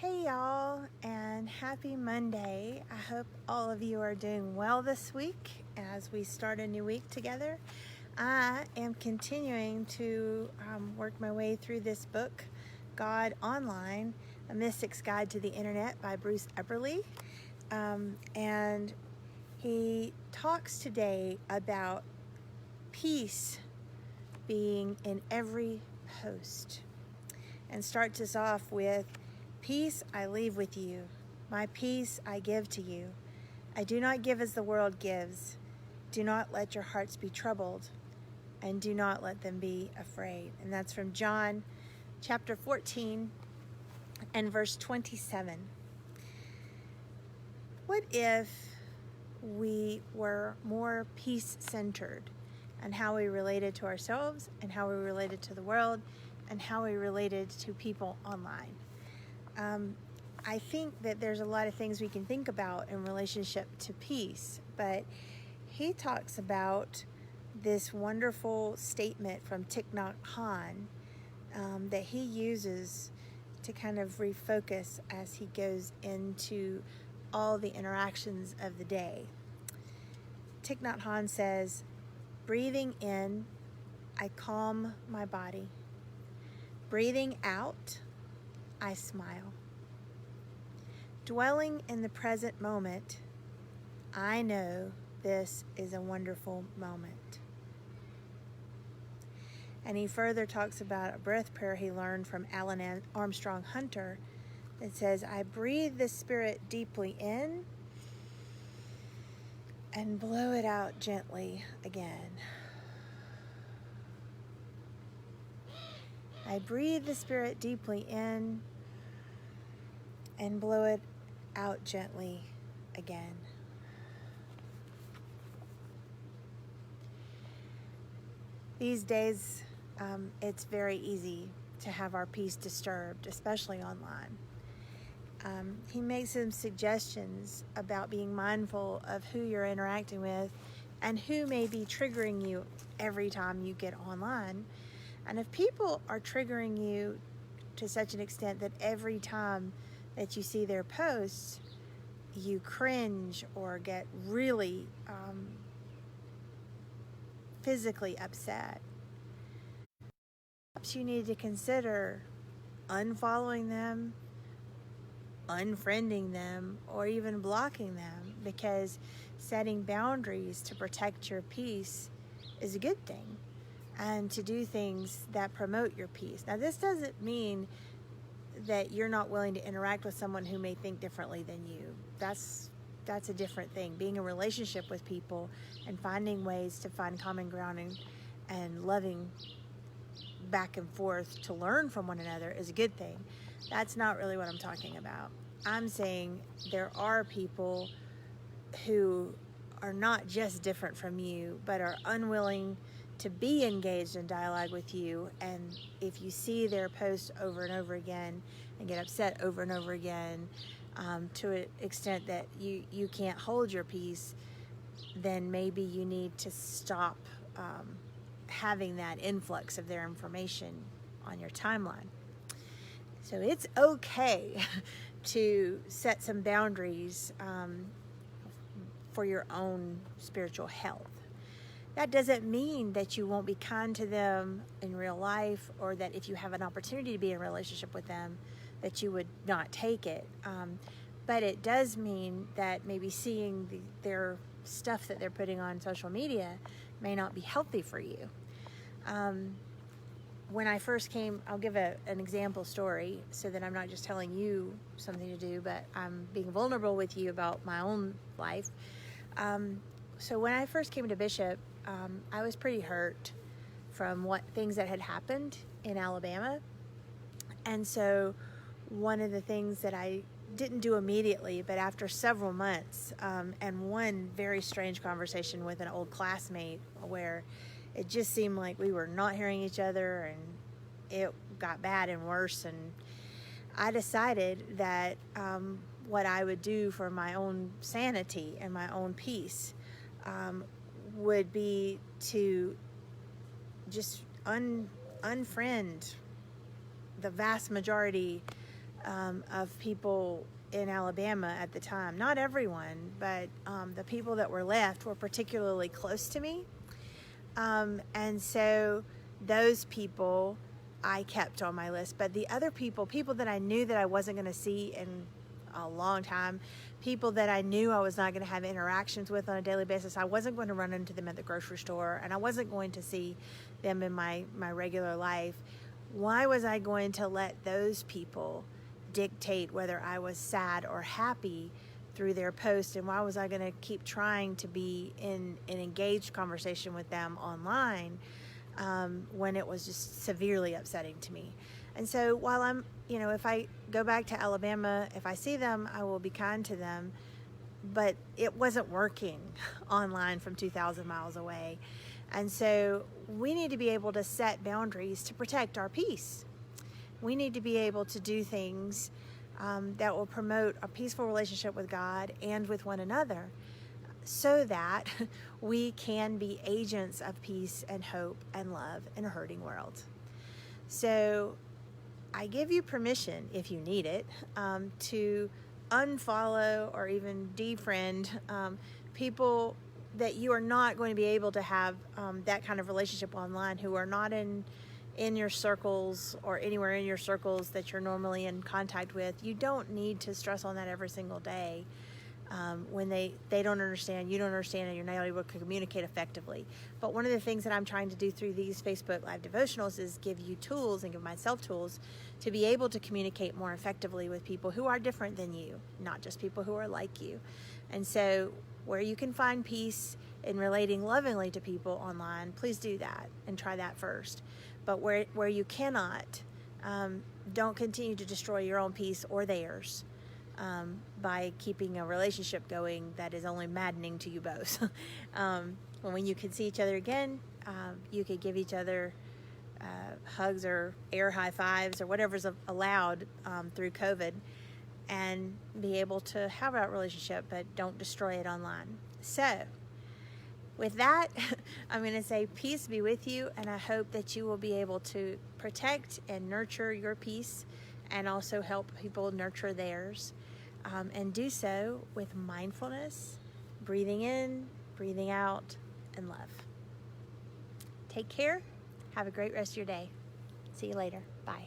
Hey y'all, and happy Monday. I hope all of you are doing well this week as we start a new week together. I am continuing to work my way through this book, God Online, A Mystic's Guide to the Internet by Bruce Epperly. And he talks today about peace being in every post, and starts us off with, "Peace I leave with you, my peace I give to you. I do not give as the world gives. Do not let your hearts be troubled, and do not let them be afraid." And that's from John chapter 14 and verse 27. What if we were more peace-centered and how we related to ourselves and how we related to the world and how we related to people online? I think that there's a lot of things we can think about in relationship to peace, but he talks about this wonderful statement from Thich Nhat Hanh that he uses to kind of refocus as he goes into all the interactions of the day. Thich Nhat Hanh says, "Breathing in, I calm my body. Breathing out, I smile. Dwelling in the present moment, I know this is a wonderful moment." And he further talks about a breath prayer he learned from Alan Armstrong Hunter that says, "I breathe the spirit deeply in and blow it out gently again. I breathe the spirit deeply in and blow it out gently again." These days, it's very easy to have our peace disturbed, especially online. He makes some suggestions about being mindful of who you're interacting with and who may be triggering you every time you get online. And if people are triggering you to such an extent that every time that you see their posts, you cringe or get really physically upset, perhaps you need to consider unfollowing them, unfriending them, or even blocking them, because setting boundaries to protect your peace is a good thing, and to do things that promote your peace. Now, this doesn't mean that you're not willing to interact with someone who may think differently than you. That's a different thing. Being in a relationship with people and finding ways to find common ground and loving back and forth to learn from one another is a good thing. That's not really what I'm talking about. I'm saying there are people who are not just different from you, but are unwilling to be engaged in dialogue with you. And if you see their posts over and over again and get upset over and over again, to an extent that you can't hold your peace, then maybe you need to stop having that influx of their information on your timeline. So it's okay to set some boundaries for your own spiritual health. That doesn't mean that you won't be kind to them in real life, or that if you have an opportunity to be in a relationship with them, that you would not take it. But it does mean that maybe seeing their stuff that they're putting on social media may not be healthy for you. When I first came, I'll give an example story so that I'm not just telling you something to do, but I'm being vulnerable with you about my own life. So when I first came to Bishop, I was pretty hurt from things that had happened in Alabama. And so one of the things that I didn't do immediately, but after several months, and one very strange conversation with an old classmate where it just seemed like we were not hearing each other, and it got bad and worse. And I decided that what I would do for my own sanity and my own peace would be to just unfriend the vast majority of people in Alabama at the time. Not everyone, but the people that were left were particularly close to me. And so those people I kept on my list. But the other people that I knew that I wasn't going to see in a long time, people that I knew I was not going to have interactions with on a daily basis, I wasn't going to run into them at the grocery store, and I wasn't going to see them in my regular life. Why was I going to let those people dictate whether I was sad or happy through their post, and why was I going to keep trying to be in an engaged conversation with them online when it was just severely upsetting to me? And so while I'm, if I go back to Alabama, if I see them, I will be kind to them, but it wasn't working online from 2,000 miles away. And so we need to be able to set boundaries to protect our peace. We need to be able to do things that will promote a peaceful relationship with God and with one another, so that we can be agents of peace and hope and love in a hurting world. So I give you permission, if you need it, to unfollow or even defriend people that you are not going to be able to have that kind of relationship online, who are not in your circles or anywhere in your circles that you're normally in contact with. You don't need to stress on that every single day when they don't understand, you don't understand, and you're not able to communicate effectively. But one of the things that I'm trying to do through these Facebook Live devotionals is give you tools and give myself tools to be able to communicate more effectively with people who are different than you, not just people who are like you. And so where you can find peace in relating lovingly to people online, please do that and try that first. But where you cannot, don't continue to destroy your own peace or theirs by keeping a relationship going that is only maddening to you both. When you can see each other again, you could give each other hugs or air high fives or whatever's allowed through COVID, and be able to have that relationship, but don't destroy it online. So with that, I'm going to say peace be with you, and I hope that you will be able to protect and nurture your peace and also help people nurture theirs, and do so with mindfulness, breathing in, breathing out, and love. Take care. Have a great rest of your day. See you later. Bye.